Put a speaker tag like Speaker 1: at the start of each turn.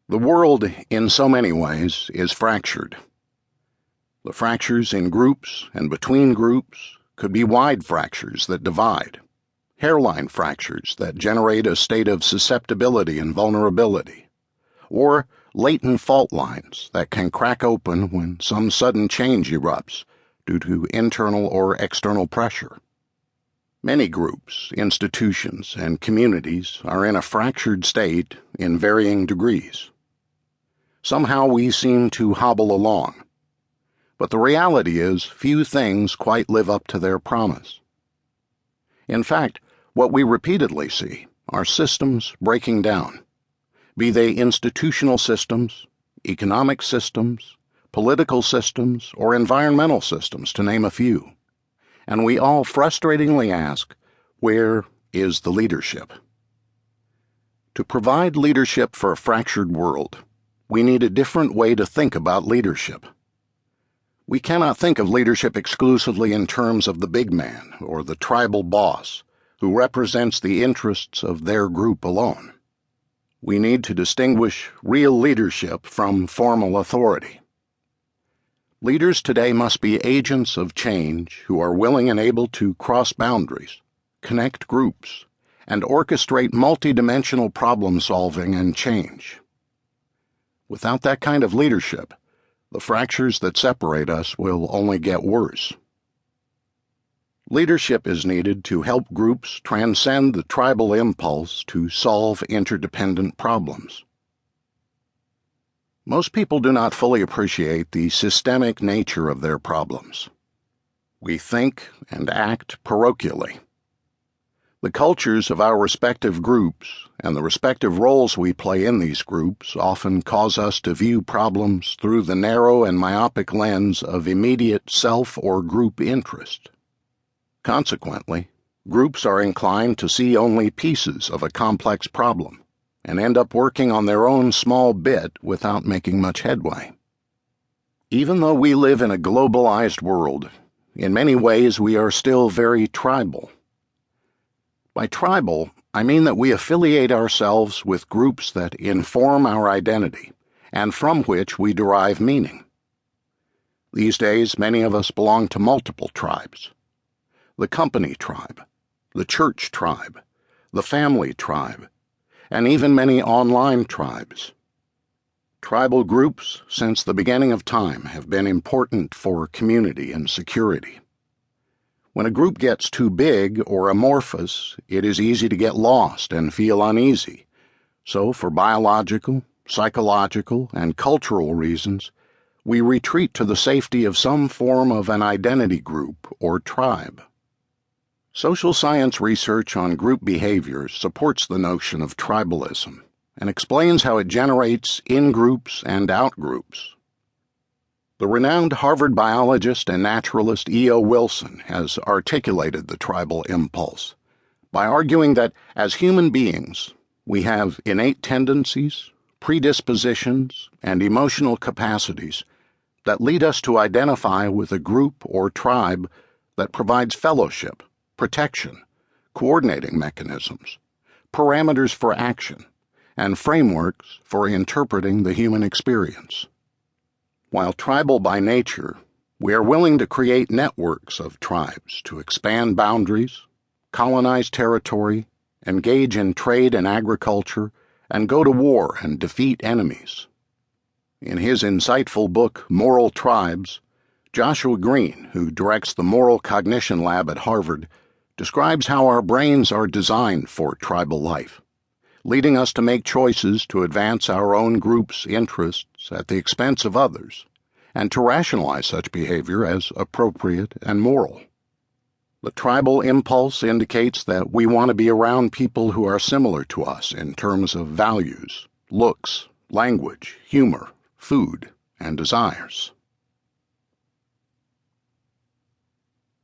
Speaker 1: The world, in so many ways, is fractured. The fractures in groups and between groups could be wide fractures that divide, hairline fractures that generate a state of susceptibility and vulnerability, or latent fault lines that can crack open when some sudden change erupts due to internal or external pressure. Many groups, institutions, and communities are in a fractured state in varying degrees. Somehow we seem to hobble along, but the reality is few things quite live up to their promise. In fact, what we repeatedly see are systems breaking down, be they institutional systems, economic systems, political systems, or environmental systems, to name a few. And we all frustratingly ask, where is the leadership? To provide leadership for a fractured world, we need a different way to think about leadership. We cannot think of leadership exclusively in terms of the big man or the tribal boss who represents the interests of their group alone. We need to distinguish real leadership from formal authority. Leaders today must be agents of change who are willing and able to cross boundaries, connect groups, and orchestrate multidimensional problem solving and change. Without that kind of leadership, the fractures that separate us will only get worse. Leadership is needed to help groups transcend the tribal impulse to solve interdependent problems. Most people do not fully appreciate the systemic nature of their problems. We think and act parochially. The cultures of our respective groups and the respective roles we play in these groups often cause us to view problems through the narrow and myopic lens of immediate self or group interest. Consequently, groups are inclined to see only pieces of a complex problem and end up working on their own small bit without making much headway. Even though we live in a globalized world, in many ways we are still very tribal. By tribal, I mean that we affiliate ourselves with groups that inform our identity and from which we derive meaning. These days, many of us belong to multiple tribes: the company tribe, the church tribe, the family tribe, and even many online tribes. Tribal groups, since the beginning of time, have been important for community and security. When a group gets too big or amorphous, it is easy to get lost and feel uneasy. So, for biological, psychological, and cultural reasons, we retreat to the safety of some form of an identity group or tribe. Social science research on group behavior supports the notion of tribalism and explains how it generates in-groups and out-groups. The renowned Harvard biologist and naturalist E.O. Wilson has articulated the tribal impulse by arguing that as human beings, we have innate tendencies, predispositions, and emotional capacities that lead us to identify with a group or tribe that provides fellowship, protection, coordinating mechanisms, parameters for action, and frameworks for interpreting the human experience. While tribal by nature, we are willing to create networks of tribes to expand boundaries, colonize territory, engage in trade and agriculture, and go to war and defeat enemies. In his insightful book, Moral Tribes, Joshua Green, who directs the Moral Cognition Lab at Harvard, describes how our brains are designed for tribal life, leading us to make choices to advance our own group's interests at the expense of others, and to rationalize such behavior as appropriate and moral. The tribal impulse indicates that we want to be around people who are similar to us in terms of values, looks, language, humor, food, and desires.